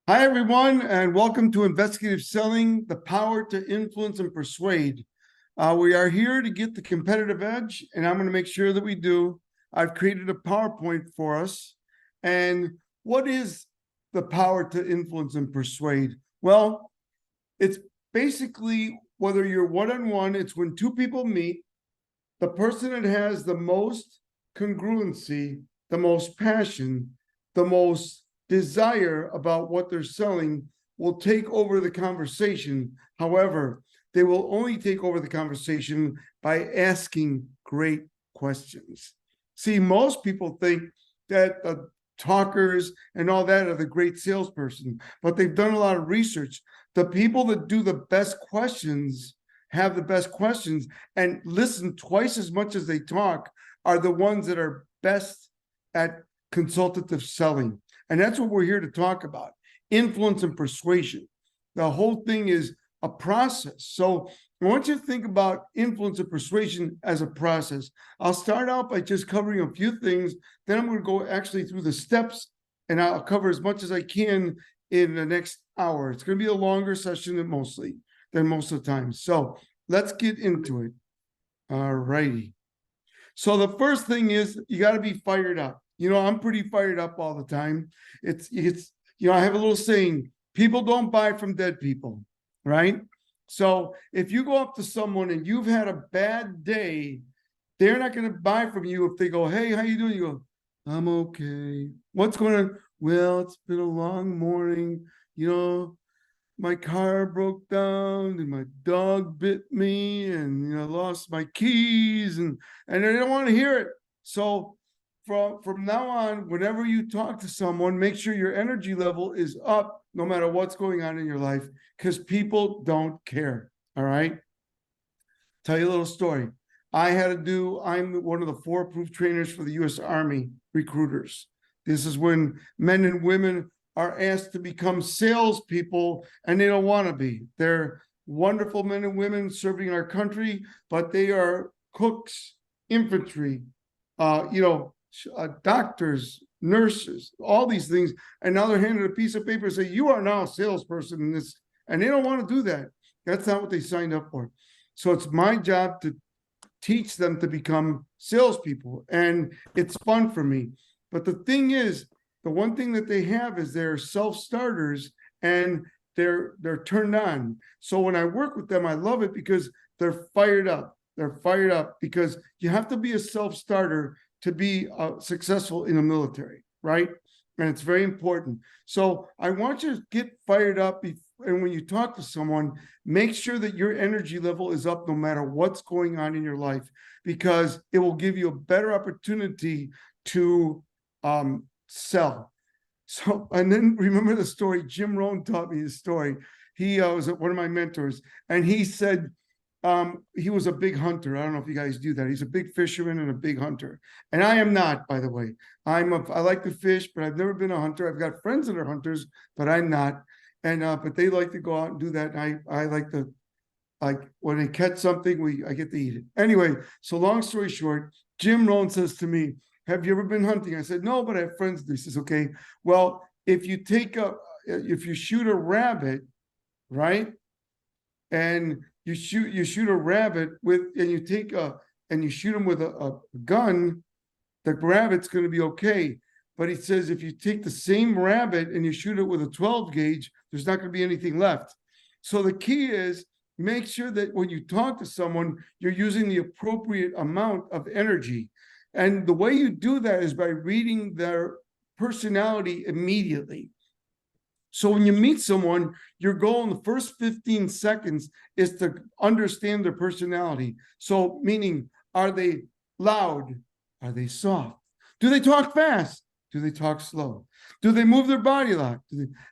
Hi, everyone, and welcome to Investigative Selling, the Power to Influence and Persuade. We are here to get the competitive edge, and I'm going to make sure that we do. I've created a PowerPoint for us. And what is the power to influence and persuade? Well, it's basically whether you're one-on-one, it's when two people meet, the person that has the most congruency, the most passion, the most desire about what they're selling will take over the conversation. However, they will only take over the conversation by asking great questions. See, most people think that the talkers and all that are the great salesperson, but they've done a lot of research. The people that do the best questions have the best questions and listen twice as much as they talk are the ones that are best at consultative selling. And that's what we're here to talk about, influence and persuasion. The whole thing is a process. So I want you to think about influence and persuasion as a process. I'll start out by just covering a few things. Then I'm going to go actually through the steps, and I'll cover as much as I can in the next hour. It's going to be a longer session than most of the time. So let's get into it. All righty. So the first thing is you got to be fired up. You know, I'm pretty fired up all the time. It's I have a little saying, people don't buy from dead people, right? So if you go up to someone and you've had a bad day, they're not going to buy from you if they go, hey, how you doing? You go, I'm okay. What's going on? Well, it's been a long morning. My car broke down and my dog bit me and, lost my keys and they don't want to hear it. So from now on, whenever you talk to someone, make sure your energy level is up no matter what's going on in your life, because people don't care. All right. Tell you a little story. I'm one of the 4 approved trainers for the U.S. Army recruiters. This is when men and women are asked to become salespeople and they don't want to be. They're wonderful men and women serving our country, but they are cooks, infantry, doctors, nurses, all these things. And now they're handed a piece of paper and say, you are now a salesperson in this. And they don't want to do that. That's not what they signed up for. So it's my job to teach them to become salespeople. And it's fun for me. But the thing is, the one thing that they have is they're self-starters and they're turned on. So when I work with them, I love it because they're fired up. They're fired up because you have to be a self-starter to be successful in the military, right? And it's very important. So I want you to get fired up. And when you talk to someone, make sure that your energy level is up no matter what's going on in your life, because it will give you a better opportunity to sell. So, and then remember the story, Jim Rohn taught me his story. He was one of my mentors, and he said, he was a big hunter. I don't know if you guys do that. He's a big fisherman and a big hunter. And I am not, by the way. I like to fish, but I've never been a hunter. I've got friends that are hunters, but I'm not. And but they like to go out and do that. And I like to, like, when they catch something, I get to eat it. Anyway, so long story short, Jim Rohn says to me, have you ever been hunting? I said, no, but I have friends. He says, okay, well, if you shoot a rabbit, right? And you shoot a rabbit and you shoot him with a gun, the rabbit's going to be okay. But he says, if you take the same rabbit and you shoot it with a 12 gauge, there's not going to be anything left. So the key is make sure that when you talk to someone, you're using the appropriate amount of energy. And the way you do that is by reading their personality immediately. So when you meet someone, your goal in the first 15 seconds is to understand their personality. So meaning, are they loud? Are they soft? Do they talk fast? Do they talk slow? Do they move their body a lot?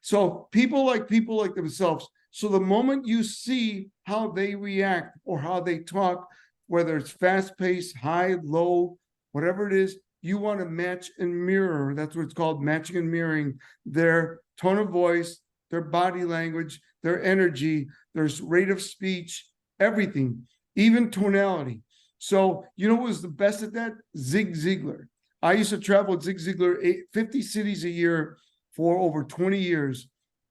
So people like themselves. So the moment you see how they react or how they talk, whether it's fast-paced, high, low, whatever it is, you want to match and mirror. That's what it's called, matching and mirroring their tone of voice, their body language, their energy, their rate of speech, everything, even tonality. So you know who was the best at that? Zig Ziglar. I used to travel with Zig Ziglar 50 cities a year for over 20 years.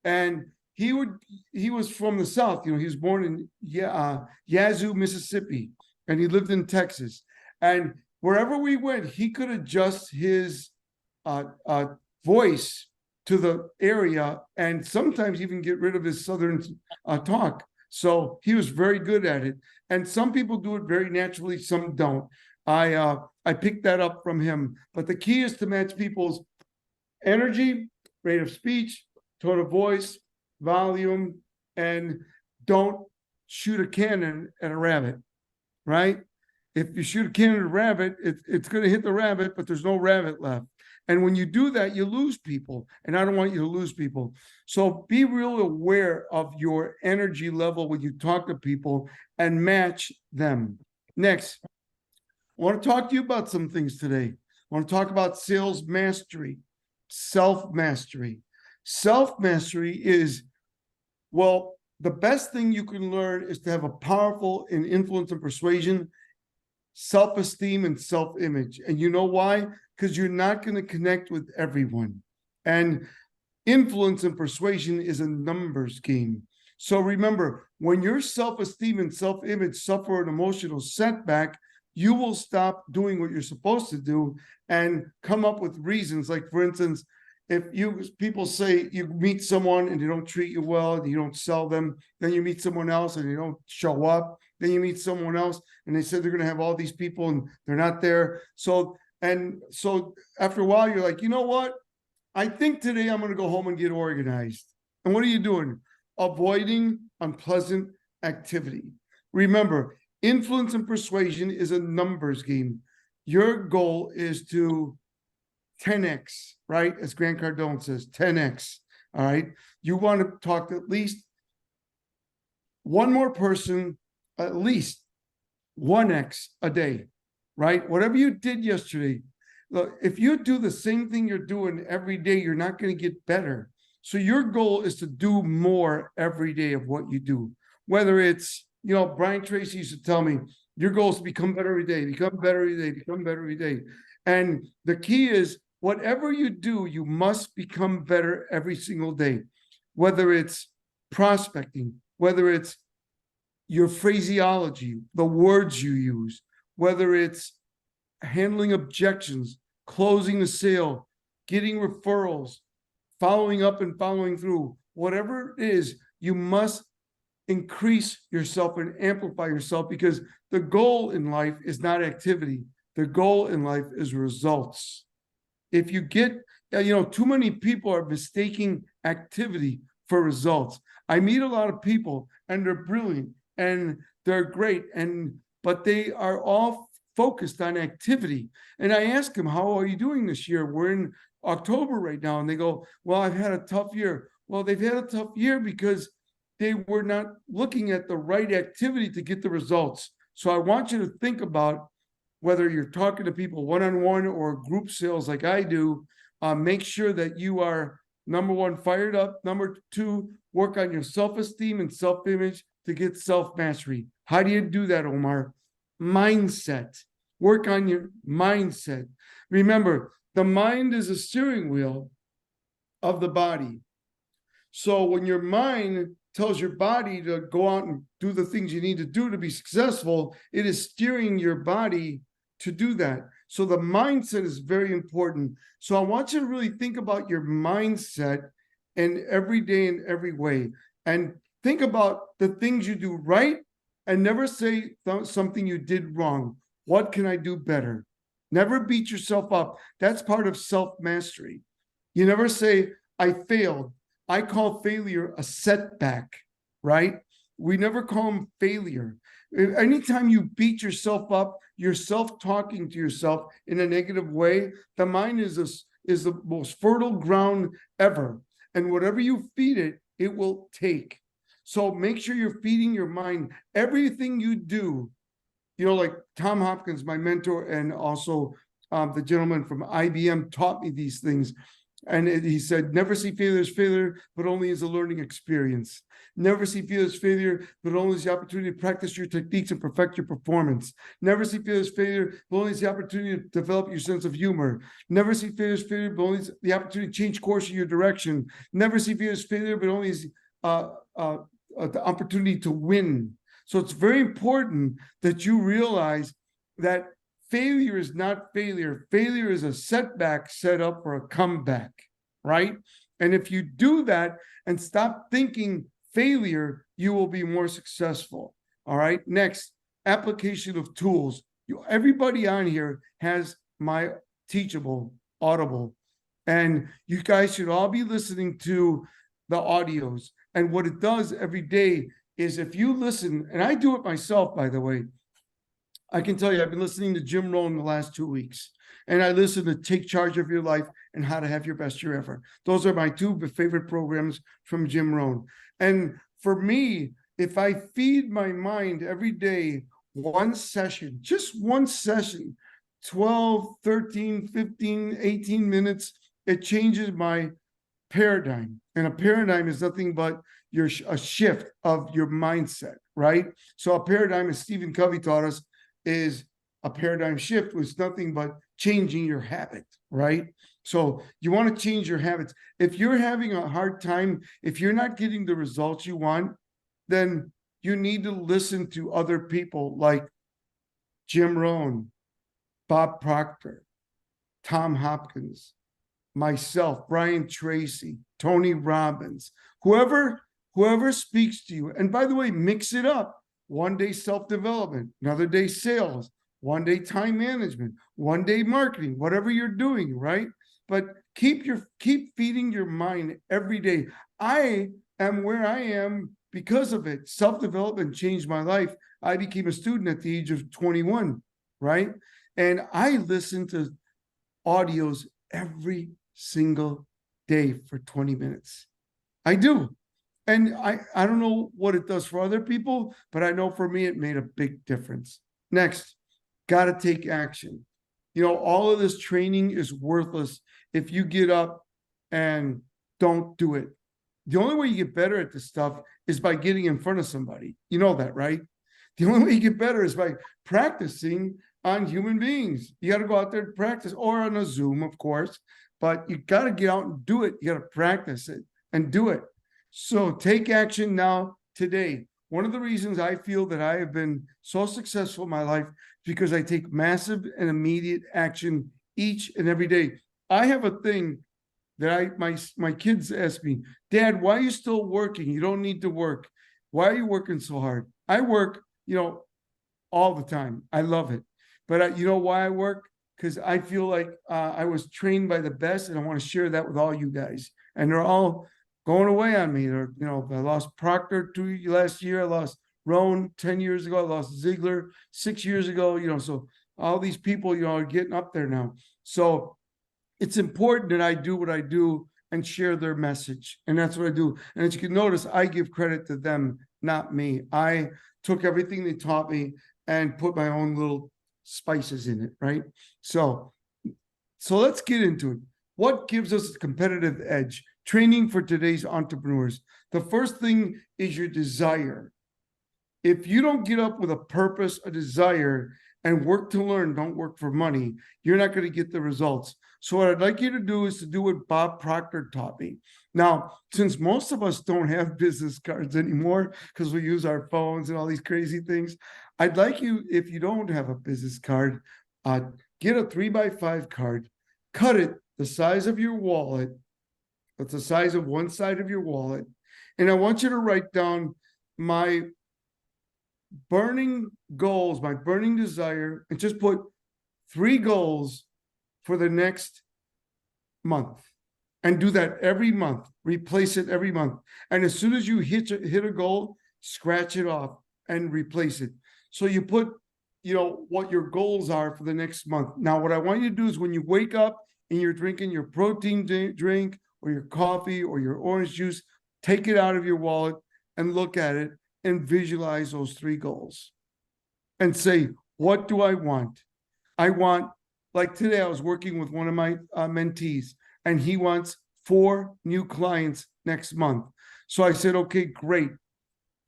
And he was from the South. He was born in Yazoo, Mississippi, and he lived in Texas. And wherever we went, he could adjust his voice to the area, and sometimes even get rid of his Southern talk. So he was very good at it. And some people do it very naturally, some don't. I picked that up from him. But the key is to match people's energy, rate of speech, tone of voice, volume, and don't shoot a cannon at a rabbit, right? If you shoot a cannon at a rabbit, it's going to hit the rabbit, but there's no rabbit left. And when you do that, you lose people. And I don't want you to lose people. So be real aware of your energy level when you talk to people and match them. Next, I want to talk to you about some things today. I want to talk about sales mastery, self-mastery. Self-mastery is, well, the best thing you can learn is to have a powerful and influence and persuasion, self-esteem, and self-image. And you know why? Because you're not going to connect with everyone. And influence and persuasion is a numbers game. So remember, when your self-esteem and self-image suffer an emotional setback, you will stop doing what you're supposed to do and come up with reasons. Like, for instance, if people say you meet someone and they don't treat you well, and you don't sell them, then you meet someone else and they don't show up, then you meet someone else and they said they're going to have all these people and they're not there. So after a while, you're like, you know what? I think today I'm going to go home and get organized. And what are you doing? Avoiding unpleasant activity. Remember, influence and persuasion is a numbers game. Your goal is to 10x, right? As Grant Cardone says, 10x. All right. You want to talk to at least one more person, at least 1x a day, right? Whatever you did yesterday, look, if you do the same thing you're doing every day, you're not going to get better. So your goal is to do more every day of what you do. Whether it's, Brian Tracy used to tell me, your goal is to become better every day, become better every day, become better every day. And the key is, whatever you do, you must become better every single day. Whether it's prospecting, whether it's your phraseology, the words you use, whether it's handling objections, closing the sale, getting referrals, following up and following through, whatever it is, you must increase yourself and amplify yourself, because the goal in life is not activity. The goal in life is results. If you get, too many people are mistaking activity for results. I meet a lot of people and they're brilliant and they're great, but they are all focused on activity. And I ask them, how are you doing this year? We're in October right now. And they go, well, I've had a tough year. Well, they've had a tough year because they were not looking at the right activity to get the results. So I want you to think about, whether you're talking to people one-on-one or group sales like I do, make sure that you are, number one, fired up. Number two, work on your self-esteem and self-image to get self-mastery. How do you do that, Omar? Mindset. Work on your mindset. Remember, the mind is a steering wheel of the body. So when your mind tells your body to go out and do the things you need to do to be successful, it is steering your body to do that. So the mindset is very important. So I want you to really think about your mindset in every day in every way, and think about the things you do right, and never say something you did wrong. What can I do better? Never beat yourself up. That's part of self-mastery. You never say, I failed. I call failure a setback, right? We never call them failure. Anytime you beat yourself up, you're self-talking to yourself in a negative way. The mind is the most fertile ground ever. And whatever you feed it, it will take. So make sure you're feeding your mind. Everything you do, like Tom Hopkins, my mentor, and also the gentleman from IBM taught me these things. And he said, never see failure as failure, but only as a learning experience. Never see failure as failure, but only as the opportunity to practice your techniques and perfect your performance. Never see failure as failure, but only as the opportunity to develop your sense of humor. Never see failure as failure, but only as the opportunity to change course in your direction. Never see failure as failure, but only as the opportunity to win. So it's very important that you realize that failure is not failure. Failure is a setback set up for a comeback, right? And if you do that and stop thinking failure, you will be more successful. All right. Next, application of tools. Everybody on here has my Teachable Audible, and you guys should all be listening to the audios. And what it does every day is, if you listen, and I do it myself, by the way, I can tell you, I've been listening to Jim Rohn the last 2 weeks, and I listen to Take Charge of Your Life and How to Have Your Best Year Ever. Those are my two favorite programs from Jim Rohn. And for me, if I feed my mind every day, one session, just one session, 12, 13, 15, 18 minutes, it changes my paradigm. And a paradigm is nothing but a shift of your mindset, right? So a paradigm, as Stephen Covey taught us, is a paradigm shift, was nothing but changing your habit, right? So you want to change your habits. If you're having a hard time, if you're not getting the results you want, then you need to listen to other people like Jim Rohn, Bob Proctor, Tom Hopkins, myself, Brian Tracy, Tony Robbins, whoever speaks to you. And by the way, mix it up. One day self-development, another day sales, one day time management, one day marketing, whatever you're doing, right? But keep feeding your mind every day. I am where I am because of it. Self-development changed my life. I became a student at the age of 21, right? And I listen to audios every single day for 20 minutes. I do. And I don't know what it does for other people, but I know for me, it made a big difference. Next, got to take action. You know, all of this training is worthless if you get up and don't do it. The only way you get better at this stuff is by getting in front of somebody. You know that, right? The only way you get better is by practicing on human beings. You got to go out there and practice, or on a Zoom, of course, but you got to get out and do it. You got to practice it and do it. So take action now, today. One of the reasons I feel that I have been so successful in my life is because I take massive and immediate action each and every day. I have a thing that my kids ask me, Dad, why are you still working? You don't need to work. Why are you working so hard? I work, all the time. I love it. But you know why I work? Because I feel like I was trained by the best, and I want to share that with all you guys. And they're all going away on me. I lost Proctor last year. I lost Rohn 10 years ago. I lost Ziegler 6 years ago. So all these people, are getting up there now. So it's important that I do what I do and share their message. And that's what I do. And as you can notice, I give credit to them, not me. I took everything they taught me and put my own little spices in it, right? So let's get into it. What gives us a competitive edge? Training for today's entrepreneurs. The first thing is your desire. If you don't get up with a purpose, a desire, and work to learn, don't work for money, you're not going to get the results. So what I'd like you to do is to do what Bob Proctor taught me. Now, since most of us don't have business cards anymore because we use our phones and all these crazy things, I'd like you, if you don't have a business card, get a 3x5 card, cut it the size of your wallet. That's the size of one side of your wallet. And I want you to write down my burning goals, my burning desire, and just put 3 goals for the next month. And do that every month. Replace it every month. And as soon as you hit a goal, scratch it off and replace it. So you put, what your goals are for the next month. Now, what I want you to do is when you wake up and you're drinking your protein drink or your coffee or your orange juice, take it out of your wallet and look at it and visualize those 3 goals and say, what do I want? I want, like today I was working with one of my mentees, and he wants 4 new clients next month. So I said, okay, great.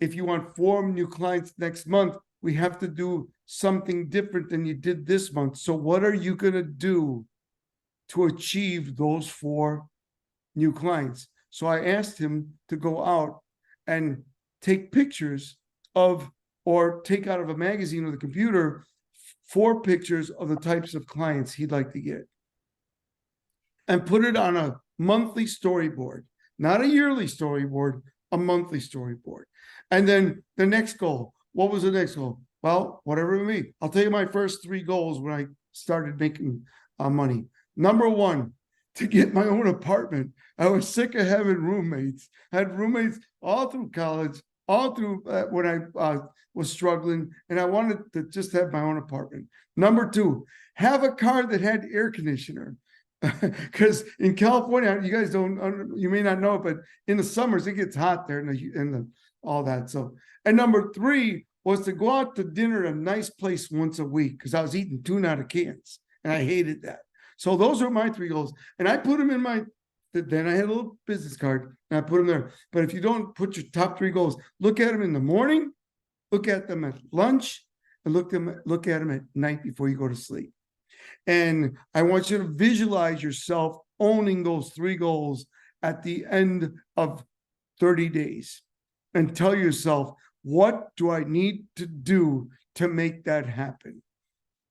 If you want 4 new clients next month, we have to do something different than you did this month. So what are you going to do to achieve those 4 new clients? So I asked him to go out and take pictures of, or take out of a magazine or the computer, 4 pictures of the types of clients he'd like to get, and put it on a monthly storyboard, not a yearly storyboard, a monthly storyboard. And then the next goal, what was the next goal? Well, whatever it may be. I'll tell you my first 3 goals when I started making money. Number 1, to get my own apartment. I was sick of having roommates. I had roommates all through college, all through when I was struggling, and I wanted to just have my own apartment. Number 2, have a car that had air conditioner. Because in California, you guys you may not know, but in the summers it gets hot there, and all that. So, and number 3 was to go out to dinner at a nice place once a week, because I was eating tuna out of cans, and I hated that. So those are my 3 goals, and I put them in my. Then I had a little business card, and I put them there. But if you don't put your top 3 goals, look at them in the morning, look at them at lunch, and look at them at night before you go to sleep. And I want you to visualize yourself owning those 3 goals at the end of 30 days, and tell yourself, what do I need to do to make that happen?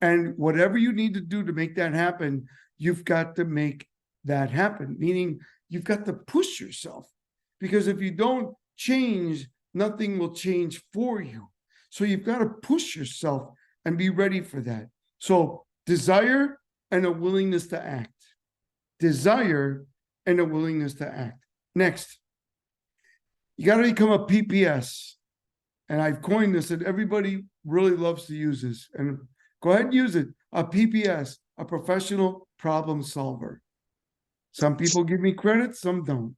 And whatever you need to do to make that happen, you've got to make that happen. Meaning you've got to push yourself, because if you don't change, nothing will change for you. So you've got to push yourself and be ready for that. So desire and a willingness to act. Desire and a willingness to act. Next, you got to become a PPS. And I've coined this, and everybody really loves to use this. And go ahead and use it. A PPS, a professional problem solver. Some people give me credit, some don't.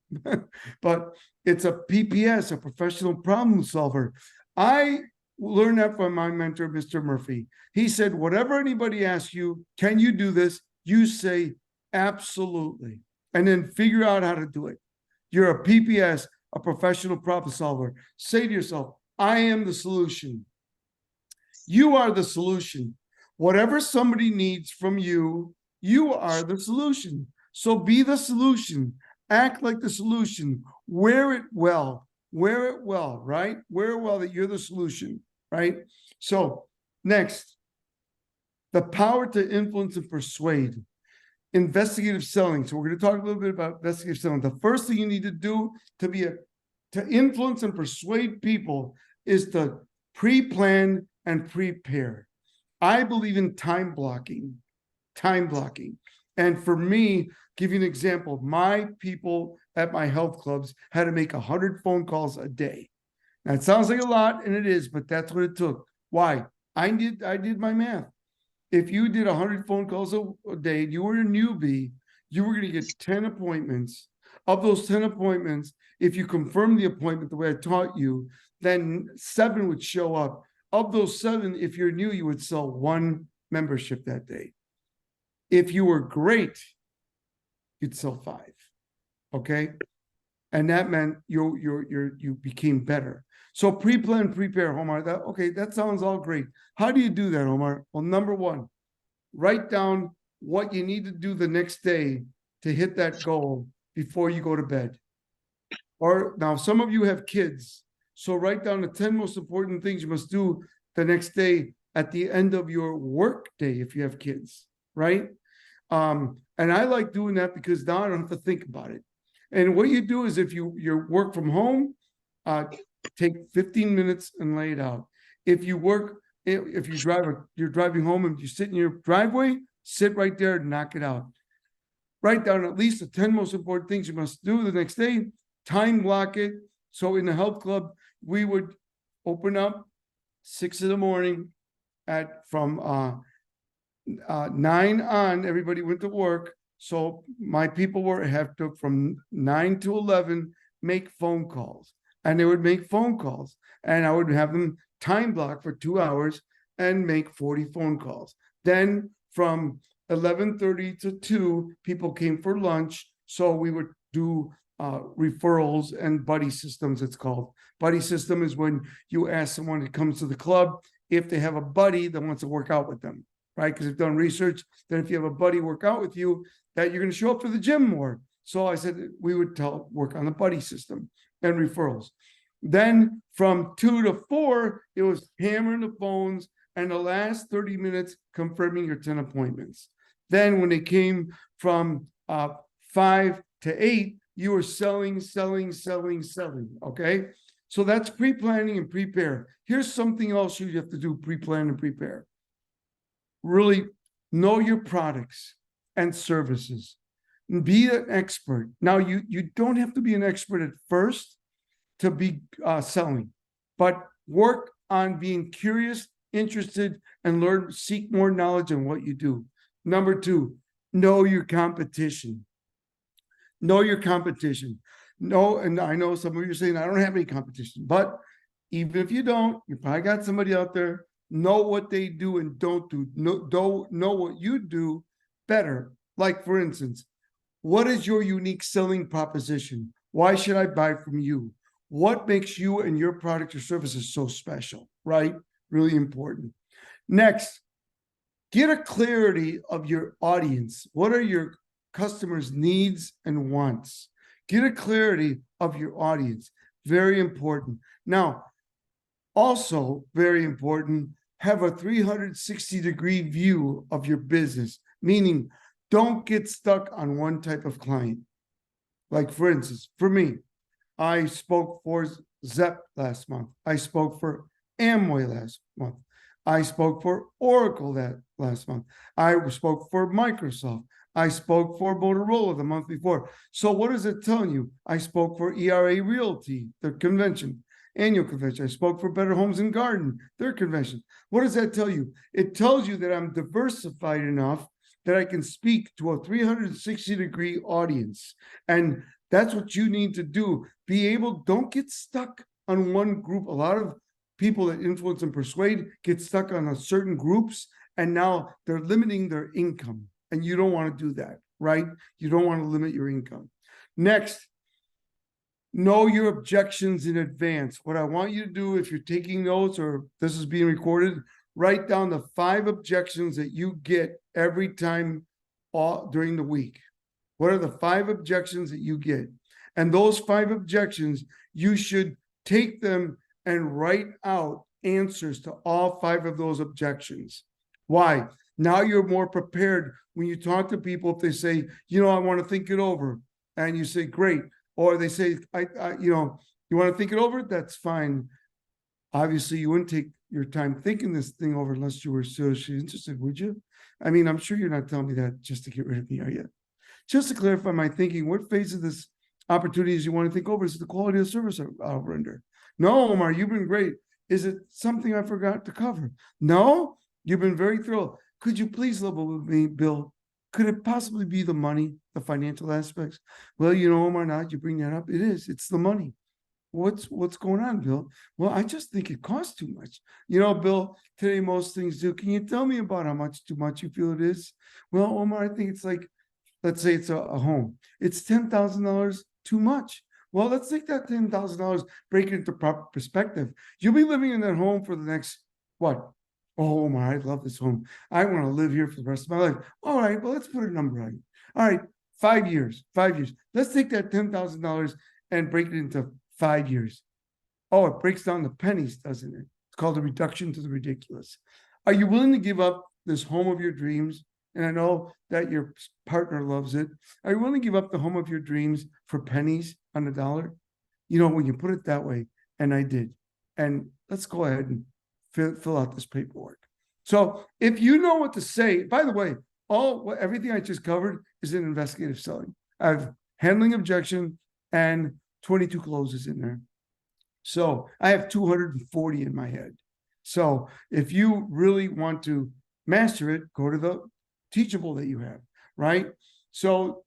But it's a PPS, a professional problem solver. I learned that from my mentor, Mr. Murphy. He said, whatever anybody asks you, can you do this? You say, absolutely. And then figure out how to do it. You're a PPS, a professional problem solver. Say to yourself, I am the solution. You are the solution. Whatever somebody needs from you, you are the solution. So be the solution. Act like the solution. Wear it well. Wear it well, right? Wear it well that you're the solution, right? So next, the power to influence and persuade. Investigative selling. So we're going to talk a little bit about investigative selling. The first thing you need to do to influence and persuade people is to pre-plan and prepare. I believe in time blocking. And for me, give you an example, my people at my health clubs had to make 100 phone calls a day. Now it sounds like a lot, and it is, but that's what it took. Why? I did my math. If you did 100 phone calls a day, you were a newbie, you were going to get 10 appointments. Of those 10 appointments, if you confirm the appointment the way I taught you, then 7 would show up. Of those 7, if you're new, you would sell 1 membership that day. If you were great, you'd sell 5. Okay? And that meant you became better. So pre-plan, prepare, Omar. That sounds all great. How do you do that, Omar? Well, number 1, write down what you need to do the next day to hit that goal before you go to bed. Or now some of you have kids, so write down the 10 most important things you must do the next day at the end of your work day if you have kids, right? And I like doing that because now I don't have to think about it. And what you do is if you work from home, take 15 minutes and lay it out. If you're driving home and you sit in your driveway, sit right there and knock it out. Write down at least the 10 most important things you must do the next day. Time block it. So in the health club, we would open up 6 in the morning from 9 on, everybody went to work. So my people have to, from 9 to 11, make phone calls. And they would make phone calls. And I would have them time block for 2 hours and make 40 phone calls. Then from 11:30 to 2, people came for lunch. So we would do referrals and buddy systems, it's called. Buddy system is when you ask someone who comes to the club if they have a buddy that wants to work out with them, right? Because they've done research that if you have a buddy work out with you, that you're going to show up for the gym more. So I said we would work on the buddy system and referrals. Then from 2 to 4, it was hammering the phones and the last 30 minutes confirming your 10 appointments. Then when it came from 5 to 8, you were selling. Okay. So that's pre-planning and prepare. Here's something else you have to do: pre-plan and prepare. Really know your products and services. Be an expert. Now, you don't have to be an expert at first to be selling, but work on being curious, interested, and seek more knowledge in what you do. Number 2, know your competition. Know your competition. No, and I know some of you are saying, I don't have any competition, but even if you don't, you probably got somebody out there. Know what they do and don't do. Know what you do better. Like, for instance, what is your unique selling proposition? Why should I buy from you? What makes you and your product or services so special, right? Really important. Next, get a clarity of your audience. What are your customers' needs and wants? Get a clarity of your audience. Very important. Now, also very important, have a 360-degree view of your business, meaning don't get stuck on one type of client. Like, for instance, for me, I spoke for Zep last month. I spoke for Amway last month. I spoke for Oracle last month. I spoke for Microsoft. I spoke for Motorola the month before. So what is it telling you? I spoke for ERA Realty, their convention, annual convention. I spoke for Better Homes and Garden, their convention. What does that tell you? It tells you that I'm diversified enough that I can speak to a 360-degree audience. And that's what you need to do. Don't get stuck on one group. A lot of people that influence and persuade get stuck on certain groups, and now they're limiting their income. And you don't want to do that, right? You don't want to limit your income. Next, know your objections in advance. What I want you to do, if you're taking notes or this is being recorded, write down the 5 objections that you get every time during the week. What are the 5 objections that you get? And those 5 objections, you should take them and write out answers to all 5 of those objections. Why? Now you're more prepared when you talk to people. If they say, I want to think it over, and you say, great. Or they say, you want to think it over? That's fine. Obviously, you wouldn't take your time thinking this thing over unless you were seriously interested, would you? I mean, I'm sure you're not telling me that just to get rid of me, are you? Just to clarify my thinking, what phase of this opportunities you want to think over? Is it the quality of service I'll render? No, Omar, you've been great. Is it something I forgot to cover? No, you've been very thorough. Could you please level with me, Bill? Could it possibly be the money, the financial aspects? Well, Omar, now you bring that up. It is. It's the money. What's going on, Bill? Well, I just think it costs too much. Bill, today most things do. Can you tell me about how much too much you feel it is? Well, Omar, I think it's like, let's say it's a home. It's $10,000 too much. Well, let's take that $10,000, break it into proper perspective. You'll be living in that home for the next, what? Oh, Omar, I love this home. I want to live here for the rest of my life. All right, well, let's put a number on it. All right, 5 years. Let's take that $10,000 and break it into 5 years. Oh, it breaks down to pennies, doesn't it? It's called a reduction to the ridiculous. Are you willing to give up this home of your dreams? And I know that your partner loves it. Are you willing to give up the home of your dreams for pennies on the dollar? When you put it that way, and I did. And let's go ahead and fill out this paperwork. So if you know what to say, by the way, everything I just covered is in investigative selling. I have handling objection and 22 closes in there. So I have 240 in my head. So if you really want to master it, go to the teachable that you have, right? So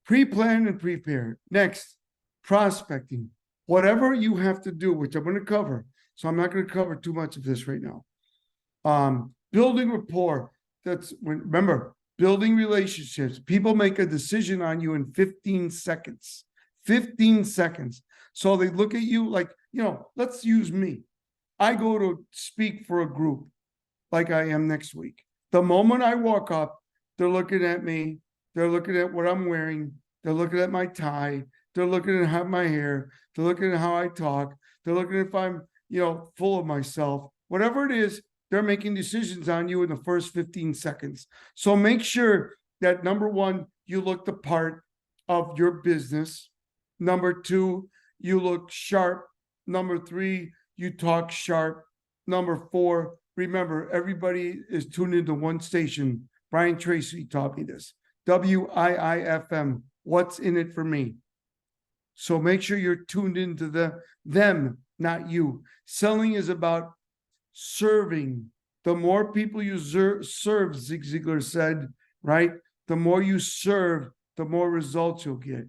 pre-plan and prepare. Next, prospecting. Whatever you have to do, which I'm going to cover. So I'm not going to cover too much of this right now. Building rapport. Remember, building relationships. People make a decision on you in 15 seconds. 15 seconds. So they look at you like, let's use me. I go to speak for a group like I am next week. The moment I walk up, they're looking at me. They're looking at what I'm wearing. They're looking at my tie. They're looking at how my hair. They're looking at how I talk. They're looking at if I'm, full of myself. Whatever it is, they're making decisions on you in the first 15 seconds. So make sure that number one, you look the part of your business. Number two, you look sharp. Number three, you talk sharp. Number four, remember, everybody is tuned into one station. Brian Tracy taught me this. WIIFM. What's in it for me? So make sure you're tuned into them, not you. Selling is about serving. The more people you serve, Zig Ziglar said, right? The more you serve, the more results you'll get.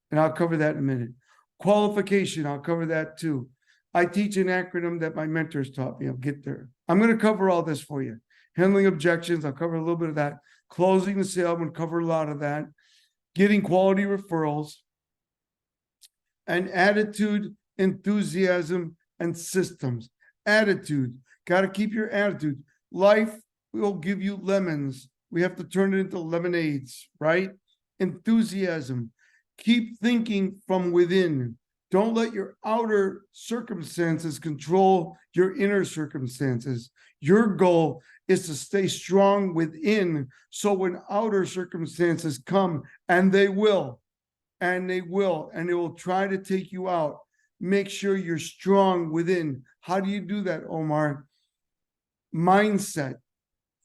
And I'll cover that in a minute. Qualification, I'll cover that too. I teach an acronym that my mentors taught me. I'll get there. I'm going to cover all this for you. Handling objections, I'll cover a little bit of that. Closing the sale, I'm going to cover a lot of that. Getting quality referrals. And attitude, enthusiasm, and systems. Attitude, got to keep your attitude. Life will give you lemons. We have to turn it into lemonades, right? Enthusiasm, keep thinking from within. Don't let your outer circumstances control your inner circumstances. Your goal is to stay strong within, so when outer circumstances come, and they will, and they will try to take you out, make sure you're strong within. How do you do that, Omar? Mindset.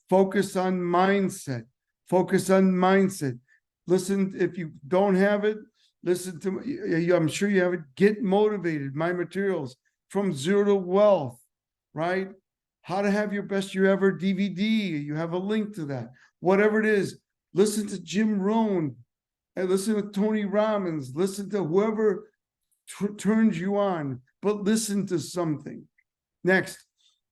Focus on mindset. Focus on mindset. Listen, if you don't have it, listen to me. I'm sure you have it. Get motivated. My materials, From Zero to Wealth, right? How to Have Your Best Year Ever DVD. You have a link to that. Whatever it is, listen to Jim Rohn, and listen to Tony Robbins. Listen to whoever turns you on, but listen to something. Next,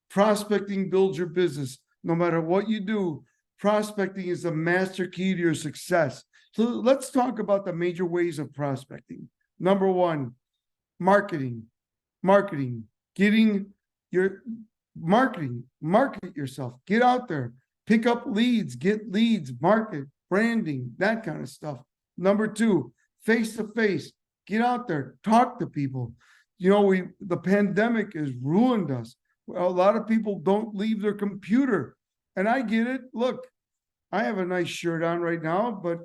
prospecting builds your business. No matter what you do, prospecting is the master key to your success. So let's talk about the major ways of prospecting. Number one, marketing. Getting your market yourself. Get out there, pick up leads, get leads, market, branding, that kind of stuff. Number two, face-to-face. Get out there, talk to people. The pandemic has ruined us. A lot of people don't leave their computer, and I get it. Look, I have a nice shirt on right now, but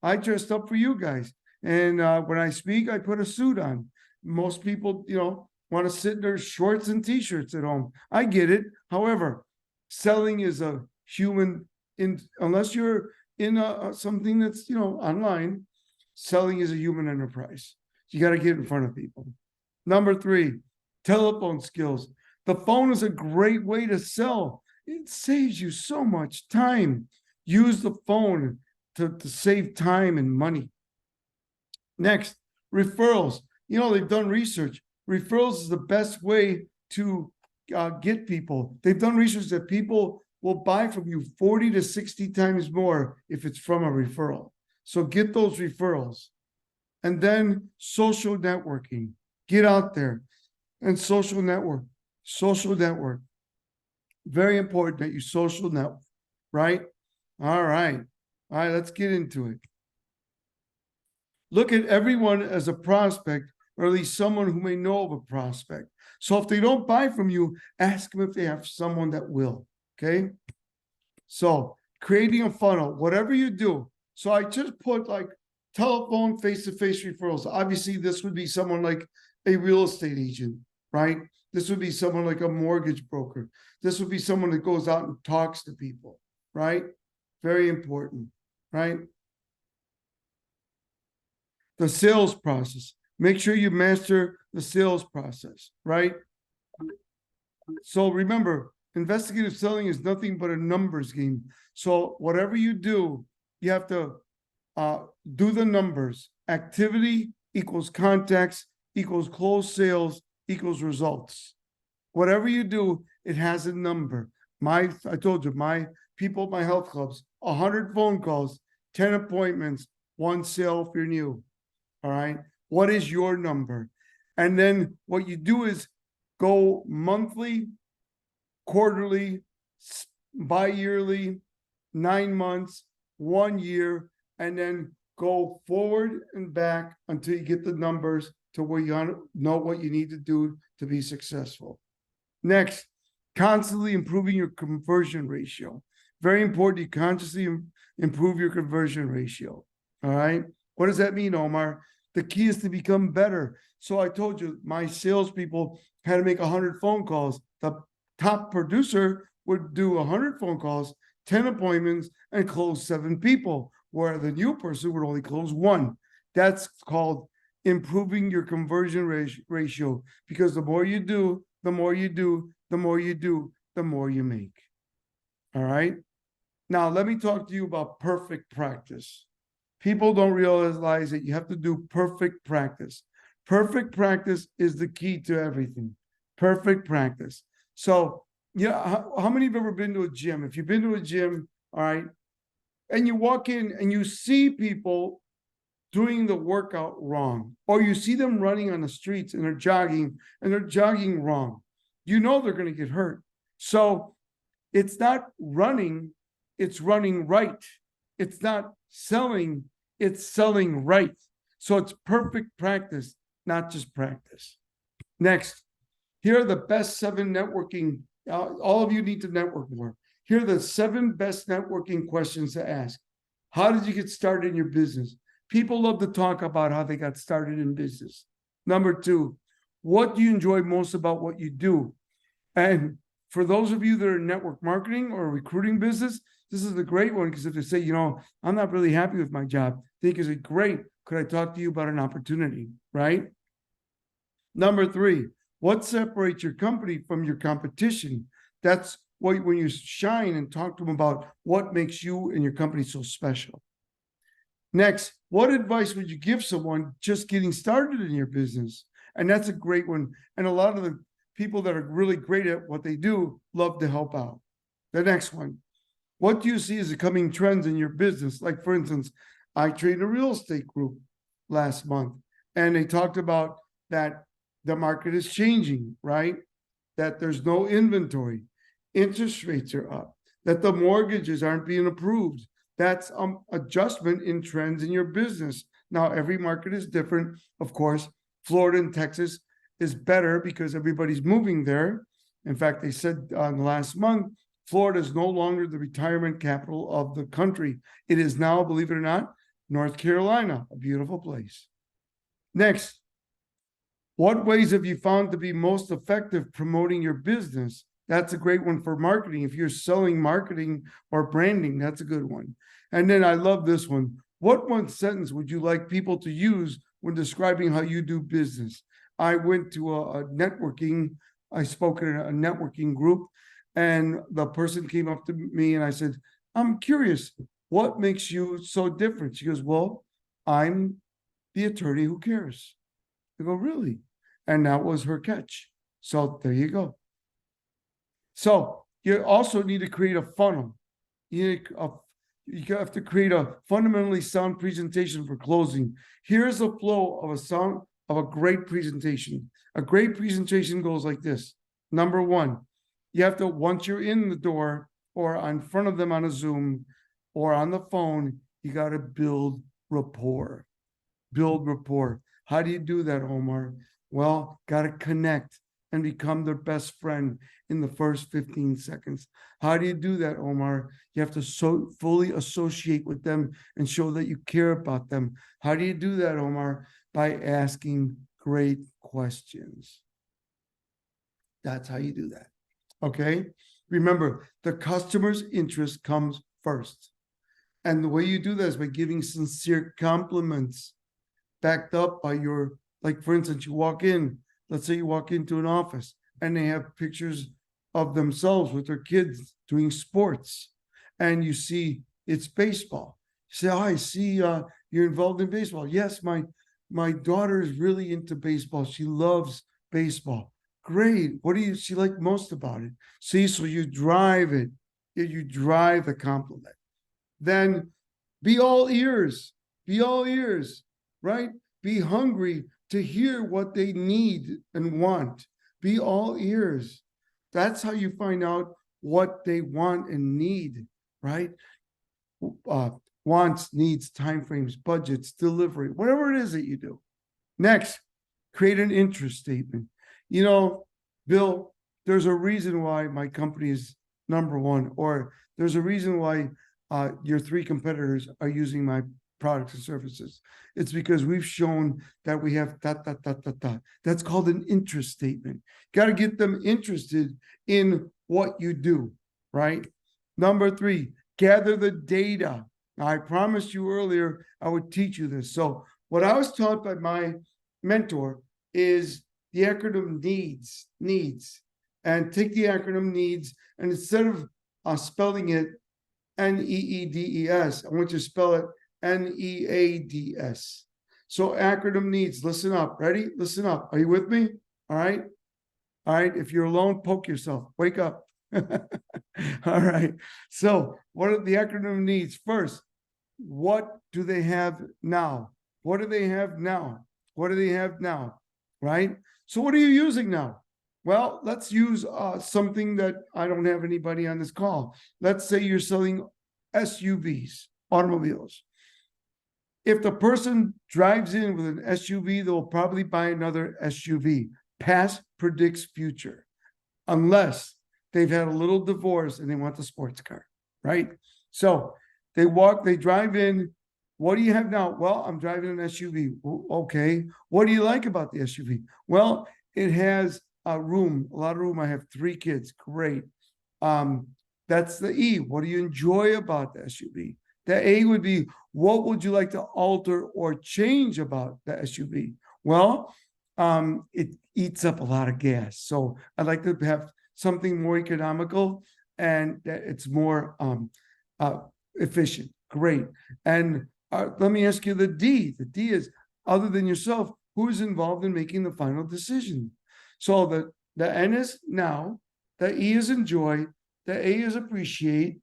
I dressed up for you guys. And when I speak, I put a suit on. Most people, want to sit in their shorts and t-shirts at home. I get it. However, selling is a human, unless you're in something that's, online, selling is a human enterprise. You got to get in front of people. Number three, telephone skills. The phone is a great way to sell. It saves you so much time. Use the phone to save time and money. Next, referrals. They've done research. Referrals is the best way to get people. They've done research that people will buy from you 40 to 60 times more if it's from a referral. So get those referrals. And then social networking. Get out there and social network. Social network. Very important that you social network, right? All right, let's get into it. Look at everyone as a prospect, or at least someone who may know of a prospect. So if they don't buy from you, ask them if they have someone that will, okay? So creating a funnel, whatever you do. So I just put like telephone, face-to-face referrals. Obviously, this would be someone like a real estate agent, right? This would be someone like a mortgage broker. This would be someone that goes out and talks to people, right? Very important, right? The sales process. Make sure you master the sales process, right? So remember, investigative selling is nothing but a numbers game. So whatever you do, you have to do the numbers. Activity equals contacts equals closed sales equals results. Whatever you do, it has a number. I told you, my people, my health clubs, 100 phone calls, 10 appointments, 1 sale if you're new. All right. What is your number? And then what you do is go monthly, quarterly, bi-yearly, 9 months, 1 year, and then go forward and back until you get the numbers to where you know what you need to do to be successful. Next, constantly improving your conversion ratio. Very important. You consciously improve your conversion ratio. All right. What does that mean, Omar? The key is to become better. So I told you my salespeople had to make 100 phone calls. The top producer would do 100 phone calls, 10 appointments, and close 7 people, where the new person would only close 1. That's called improving your conversion ratio, because the more you do, the more you do, the more you do, the more you make. All right. Now, let me talk to you about perfect practice. People don't realize that you have to do perfect practice. Perfect practice is the key to everything. Perfect practice. So, yeah, how many have ever been to a gym? If you've been to a gym, all right, and you walk in and you see people doing the workout wrong, or you see them running on the streets and they're jogging wrong, you know they're going to get hurt. So it's not running, it's running right. It's not selling, it's selling right. So it's perfect practice, not just practice. Next, here are the best 7 networking. All of you need to network more. Here are the 7 best networking questions to ask. How did you get started in your business? People love to talk about how they got started in business. Number 2, what do you enjoy most about what you do? And for those of you that are in network marketing or recruiting business, this is a great one, because if they say, I'm not really happy with my job, they can say, great, could I talk to you about an opportunity, right? Number 3, what separates your company from your competition? That's what, when you shine and talk to them about what makes you and your company so special. Next, what advice would you give someone just getting started in your business? And that's a great one. And a lot of the people that are really great at what they do love to help out. The next one, what do you see as the coming trends in your business? Like, for instance, I trained a real estate group last month, and they talked about that the market is changing, right? That there's no inventory, interest rates are up, that the mortgages aren't being approved. That's adjustment in trends in your business. Now, every market is different. Of course, Florida and Texas is better because everybody's moving there. In fact, they said last month, Florida is no longer the retirement capital of the country. It is now, believe it or not, North Carolina, a beautiful place. Next, what ways have you found to be most effective promoting your business? That's a great one for marketing. If you're selling marketing or branding, that's a good one. And then I love this one. What one sentence would you like people to use when describing how you do business? I went to I spoke in a networking group, and the person came up to me and I said, I'm curious, what makes you so different? She goes, well, I'm the attorney who cares. I go, really? And that was her catch. So there you go. So you also need to create a funnel. You have to create a fundamentally sound presentation for closing. Here's the flow of a great presentation. A great presentation goes like this. Number 1, you have to, once you're in the door or in front of them on a Zoom or on the phone, you got to build rapport. Build rapport. How do you do that, Omar? Well, got to connect and become their best friend in the first 15 seconds. How do you do that, Omar? You have to fully associate with them and show that you care about them. How do you do that, Omar? By asking great questions. That's how you do that. Okay? Remember, the customer's interest comes first. And the way you do that is by giving sincere compliments backed up by your, like, for instance, you walk in, let's say you walk into an office and they have pictures of themselves with their kids doing sports, and you see it's baseball. You say, oh, I see you're involved in baseball. Yes, my daughter is really into baseball. She loves baseball. Great. What do she like most about it? See, so you drive it. You drive the compliment. then be all ears. Be all ears, right? Be hungry to hear what they need and want. Be all ears. That's how you find out what they want and need, right? Uh, Wants, needs, timeframes, budgets, delivery, whatever it is that you do. Next, create an interest statement. You know, Bill, there's a reason why my company is number one, or there's a reason why your three competitors are using my products and services. It's because we've shown that we have dot, dot, dot, dot, dot. That's called an interest statement. Got to get them interested in what you do, right? Number three, gather the data. Now, I promised you earlier I would teach you this. So what I was taught by my mentor is the acronym needs. And take the acronym needs, and instead of spelling it NEEDES, I want you to spell it NEADS. So acronym needs, listen up. Ready? Listen up. Are you with me? All right. All right. If you're alone, poke yourself. Wake up. All right. So what are the acronym needs? First, what do they have now? What do they have now? What do they have now? Right? So what are you using now? Well, let's use something that I don't have anybody on this call. Let's say you're selling SUVs, automobiles. If the person drives in with an SUV, they'll probably buy another SUV. Past predicts future, unless they've had a little divorce and they want the sports car, right? So they drive in. What do you have now? Well, I'm driving an SUV. Okay. What do you like about the SUV? Well, it has a lot of room. I have 3 kids. Great. That's the E. What do you enjoy about the SUV? The A would be, what would you like to alter or change about the SUV? Well, it eats up a lot of gas. So I'd like to have something more economical and that it's more efficient. Great. And let me ask you the D. The D is, other than yourself, who is involved in making the final decision? So the N is now, the E is enjoy, the A is appreciate,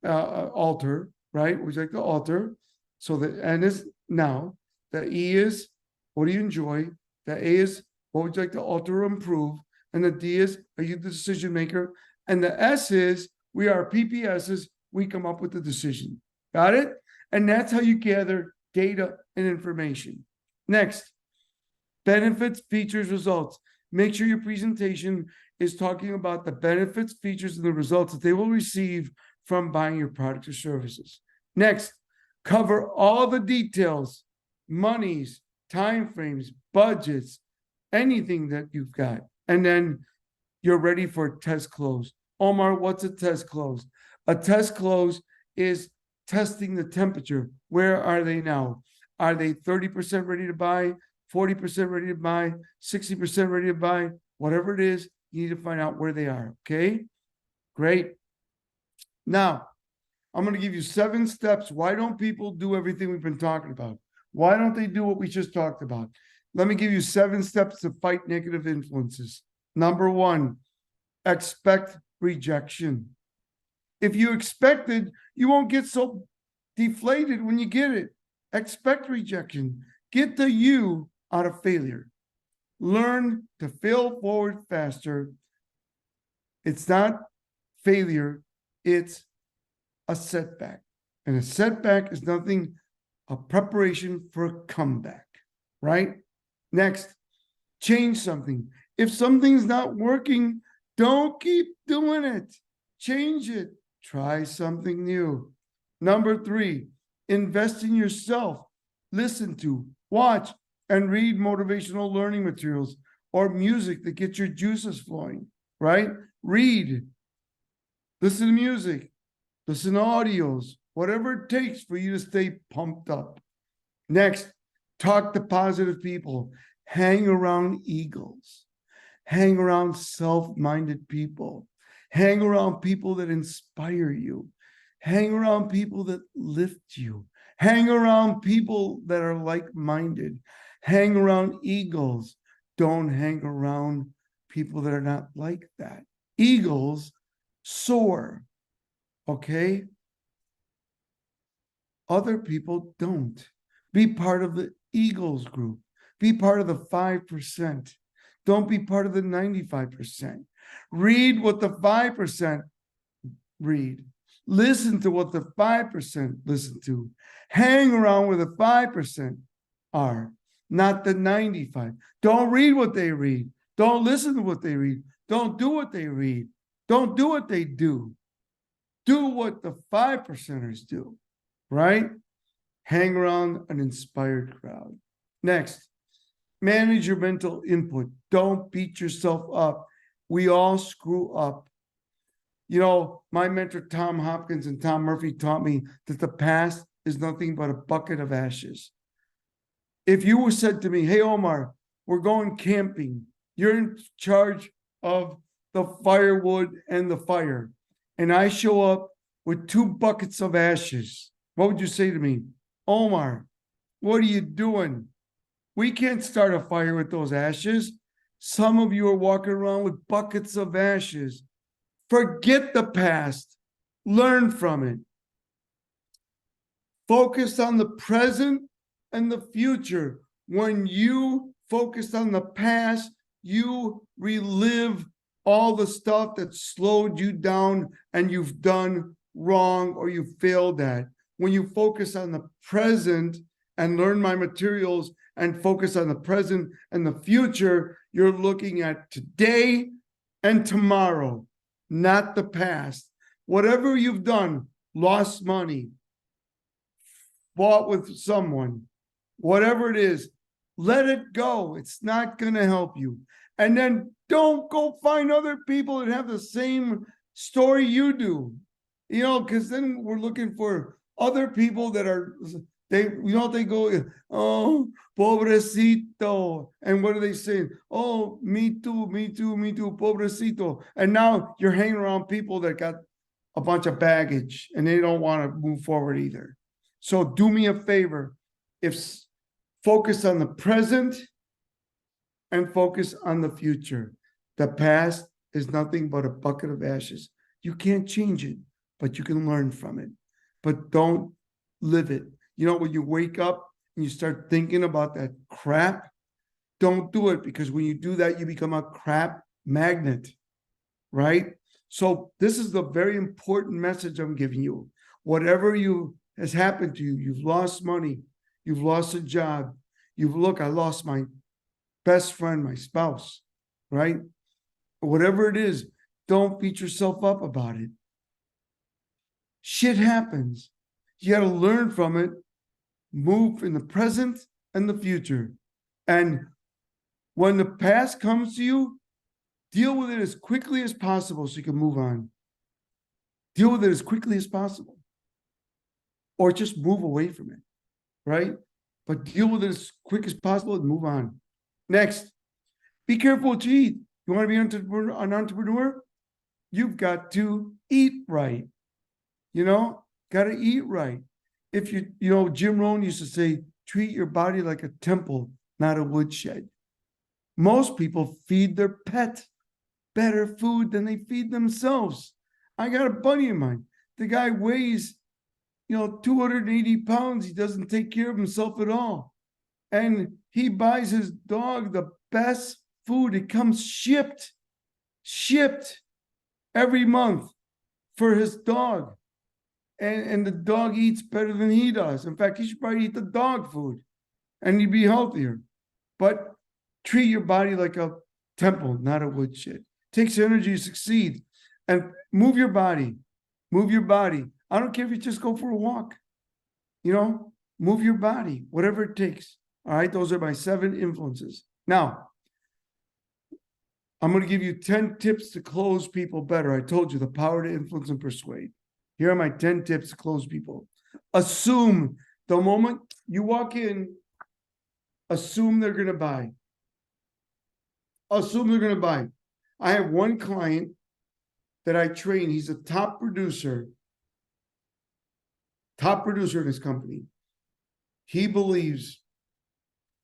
alter, right? Would you like to alter? So the N is now, the E is what do you enjoy? The A is what would you like to alter or improve? And the D is, are you the decision maker? And the S is, we are PPSs, we come up with the decision. Got it? And that's how you gather data and information. Next, benefits, features, results. Make sure your presentation is talking about the benefits, features, and the results that they will receive from buying your products or services. Next, cover all the details, monies, timeframes, budgets, anything that you've got. And then you're ready for a test close. Omar, what's a test close? A test close is testing the temperature. Where are they now? Are they 30% ready to buy, 40% ready to buy, 60% ready to buy? Whatever it is, you need to find out where they are. Okay? Great. Now, I'm going to give you 7 steps. Why don't people do everything we've been talking about? Why don't they do what we just talked about? Let me give you 7 steps to fight negative influences. Number 1, expect rejection. If you expect it, you won't get so deflated when you get it. Expect rejection. Get the U out of failure. Learn to fail forward faster. It's not failure, it's a setback. And a setback is nothing, a preparation for a comeback, right? Next, change something. If something's not working, don't keep doing it. Change it. Try something new. Number 3, invest in yourself. Listen to, watch, and read motivational learning materials or music that gets your juices flowing, right? Read, listen to music, listen to audios, whatever it takes for you to stay pumped up. Next, talk to positive people. Hang around eagles. Hang around self-minded people. Hang around people that inspire you. Hang around people that lift you. Hang around people that are like-minded. Hang around eagles. Don't hang around people that are not like that. Eagles soar, okay? Other people don't. Be part of the Eagles group. Be part of the 5%. Don't be part of the 95%. Read what the 5% read. Listen to what the 5% listen to. Hang around where the 5% are, not the 95. Don't read what they read. Don't listen to what they read. Don't do what they read. Don't do what they do. Do what the 5%ers do, right? Hang around an inspired crowd. Next, manage your mental input. Don't beat yourself up. We all screw up. You know, my mentor, Tom Hopkins and Tom Murphy, taught me that the past is nothing but a bucket of ashes. If you were said to me, hey, Omar, we're going camping. You're in charge of the firewood and the fire. And I show up with 2 buckets of ashes. What would you say to me? Omar, what are you doing? We can't start a fire with those ashes. Some of you are walking around with buckets of ashes. Forget the past. Learn from it. Focus on the present and the future. When you focus on the past, you relive all the stuff that slowed you down and you've done wrong or you failed at. When you focus on the present and learn my materials and focus on the present and the future, you're looking at today and tomorrow, not the past. Whatever you've done, lost money, fought with someone, whatever it is, let it go. It's not going to help you. And then don't go find other people that have the same story you do, you know, because then we're looking for other people that are, they go, oh, pobrecito. And what are they saying? Oh, me too, pobrecito. And now you're hanging around people that got a bunch of baggage and they don't want to move forward either. So do me a favor, focus on the present and focus on the future. The past is nothing but a bucket of ashes. You can't change it, but you can learn from it. But don't live it. You know, when you wake up and you start thinking about that crap, don't do it, because when you do that, you become a crap magnet, right? So this is the very important message I'm giving you. Whatever has happened to you, you've lost money, you've lost a job, I lost my best friend, my spouse, right? Whatever it is, don't beat yourself up about it. Shit happens. You got to learn from it, move in the present and the future. And when the past comes to you, deal with it as quickly as possible so you can move on. Deal with it as quickly as possible. Or just move away from it, right? But deal with it as quick as possible and move on. Next, be careful what you eat. You want to be an entrepreneur? You've got to eat right. You know, got to eat right. If Jim Rohn used to say, treat your body like a temple, not a woodshed. Most people feed their pet better food than they feed themselves. I got a buddy of mine. The guy weighs, 280 pounds. He doesn't take care of himself at all. And he buys his dog the best food. It comes shipped every month for his dog. And the dog eats better than he does. In fact, he should probably eat the dog food and he'd be healthier. But treat your body like a temple, not a woodshed. Takes energy to succeed. And move your body. Move your body. I don't care if you just go for a walk. Move your body, whatever it takes. All right, those are my 7 influences. Now, I'm going to give you 10 tips to close people better. I told you the power to influence and persuade. Here are my 10 tips to close people. Assume the moment you walk in, assume they're going to buy. Assume they're going to buy. I have one client that I train. He's a top producer in his company. He believes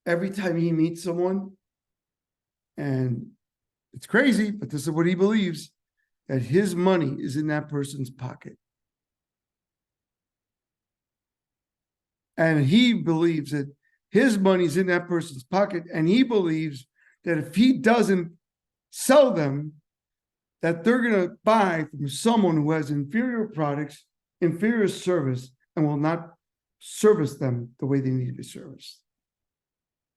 every time he meets someone, and it's crazy, but this is what he believes, that his money is in that person's pocket. And he believes that his money's in that person's pocket. And he believes that if he doesn't sell them, that they're going to buy from someone who has inferior products, inferior service, and will not service them the way they need to be serviced.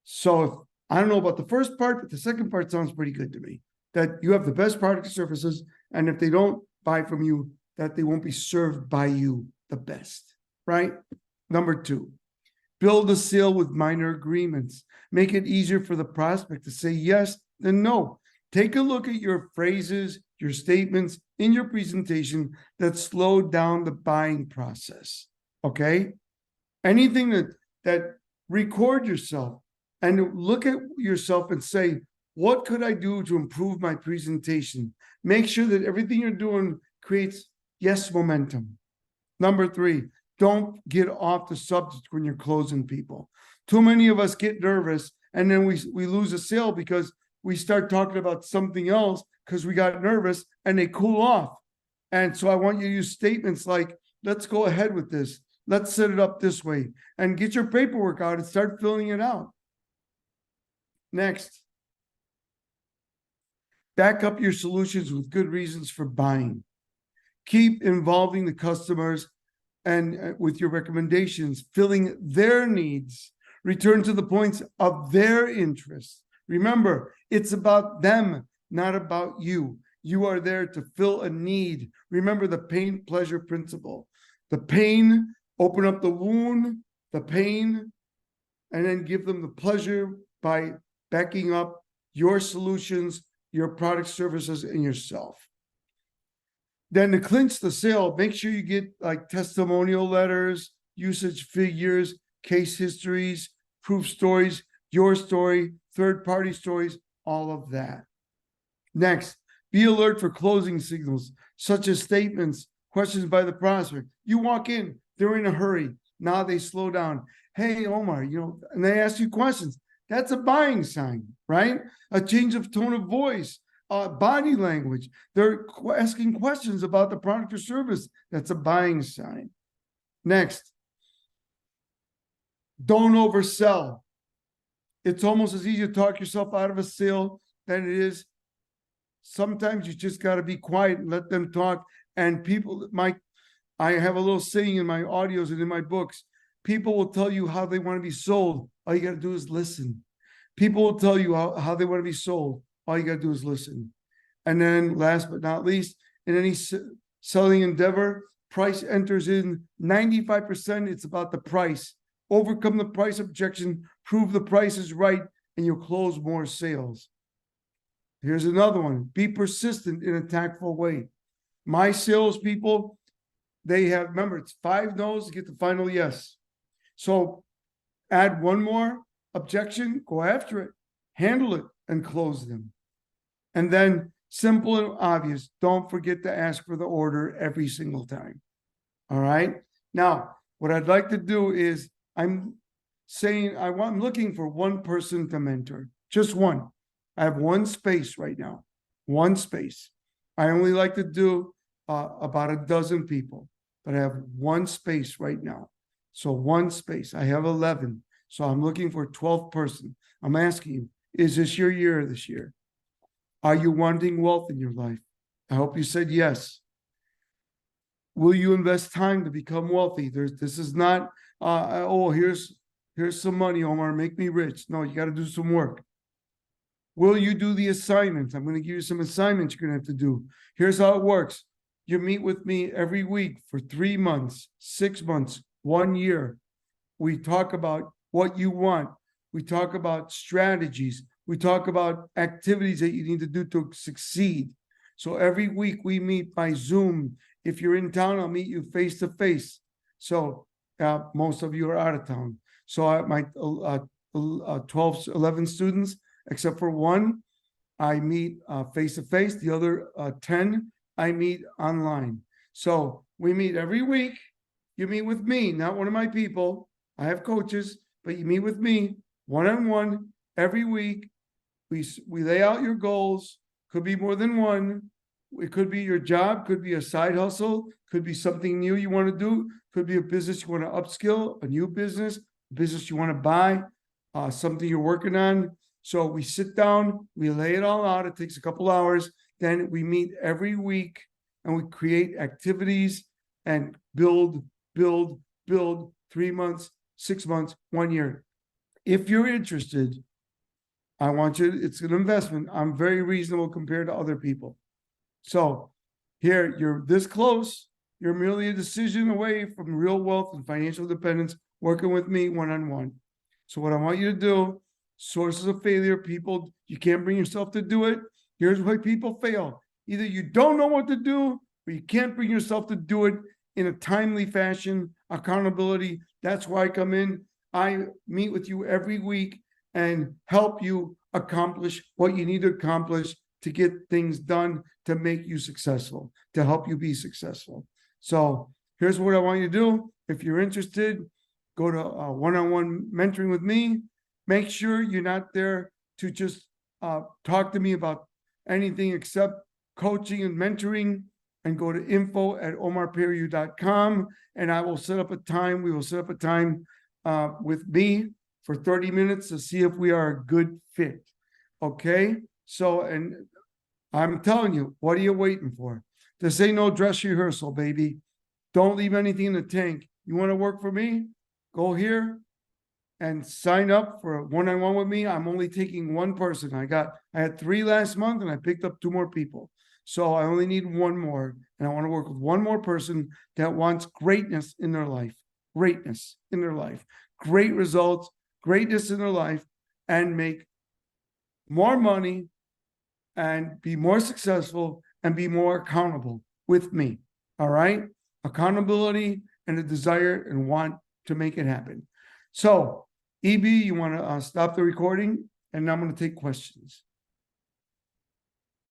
So I don't know about the first part, but the second part sounds pretty good to me. That you have the best product and services, and if they don't buy from you, that they won't be served by you the best, right? Number 2, build a sale with minor agreements. Make it easier for the prospect to say yes than no. Take a look at your phrases, your statements in your presentation that slow down the buying process, okay? Anything that record yourself and look at yourself and say, what could I do to improve my presentation? Make sure that everything you're doing creates yes momentum. Number 3, don't get off the subject when you're closing people. Too many of us get nervous and then we lose a sale because we start talking about something else because we got nervous and they cool off. And so I want you to use statements like, let's go ahead with this. Let's set it up this way, and get your paperwork out and start filling it out. Next, back up your solutions with good reasons for buying. Keep involving the customers and with your recommendations, filling their needs. Return to the points of their interests. Remember, it's about them, not about you. You are there to fill a need. Remember the pain-pleasure principle. The pain, open up the wound, the pain, and then give them the pleasure by backing up your solutions, your product, services, and yourself. Then to clinch the sale, make sure you get like testimonial letters, usage figures, case histories, proof stories, your story, third-party stories, all of that. Next, be alert for closing signals, such as statements, questions by the prospect. You walk in, they're in a hurry. Now they slow down. Hey, Omar, and they ask you questions. That's a buying sign, right? A change of tone of voice, body language. They're asking questions about the product or service. That's a buying sign. Next, don't oversell. It's almost as easy to talk yourself out of a sale than it is. Sometimes you just got to be quiet and let them talk. And I have a little saying in my audios and in my books. People will tell you how they want to be sold. All you got to do is listen. People will tell you how they want to be sold. All you got to do is listen. And then last but not least, in any selling endeavor, price enters in 95%. It's about the price. Overcome the price objection, prove the price is right, and you'll close more sales. Here's another one. Be persistent in a tactful way. My salespeople, remember, it's 5 no's to get the final yes. So add one more objection, go after it, handle it, and close them. And then simple and obvious, don't forget to ask for the order every single time. All right? Now, what I'd like to do is I'm looking for one person to mentor, just one. I have one space right now, one space. I only like to do about a dozen people, but I have one space right now. So one space, I have 11. So I'm looking for a 12th person. I'm asking you, is this your year this year? Are you wanting wealth in your life? I hope you said yes. Will you invest time to become wealthy? This is not, here's some money, Omar, make me rich. No, you got to do some work. Will you do the assignments? I'm going to give you some assignments you're going to have to do. Here's how it works. You meet with me every week for 3 months, 6 months, 1 year. We talk about what you want. We talk about strategies. We talk about activities that you need to do to succeed. So every week we meet by Zoom. If you're in town, I'll meet you face to face. So most of you are out of town. So my 11 students, except for one, I meet face to face. The other 10, I meet online. So we meet every week. You meet with me, not one of my people. I have coaches, but you meet with me one-on-one every week. We lay out your goals. Could be more than one. It could be your job, could be a side hustle, could be something new you want to do, could be a business you want to upskill, a new business you want to buy, something you're working on. So we sit down, we lay it all out. It takes a couple hours. Then we meet every week and we create activities and build 3 months, 6 months, 1 year. If you're interested, I want you, it's an investment. I'm very reasonable compared to other people. So here, you're this close. You're merely a decision away from real wealth and financial independence, working with me one-on-one. So what I want you to do, sources of failure, people, you can't bring yourself to do it. Here's why people fail. Either you don't know what to do, or you can't bring yourself to do it in a timely fashion. Accountability, that's why I come in. I meet with you every week and help you accomplish what you need to accomplish to get things done to make you successful, to help you be successful. So here's what I want you to do. If you're interested, go to one-on-one mentoring with me. Make sure you're not there to just talk to me about anything except coaching and mentoring, and go to info@omarperiu.com, and I will set up a time. We will set up a time with me for 30 minutes to see if we are a good fit. Okay? So, and I'm telling you, what are you waiting for? This ain't no dress rehearsal, baby. Don't leave anything in the tank. You want to work for me? Go here and sign up for a one-on-one with me. I'm only taking one person. I had 3 last month and I picked up 2 more people. So I only need 1 more. And I want to work with 1 more person that wants greatness in their life, great results, greatness in their life, and make more money and be more successful and be more accountable with me. All right? Accountability and a desire and want to make it happen. So, EB, you want to stop the recording? And I'm going to take questions.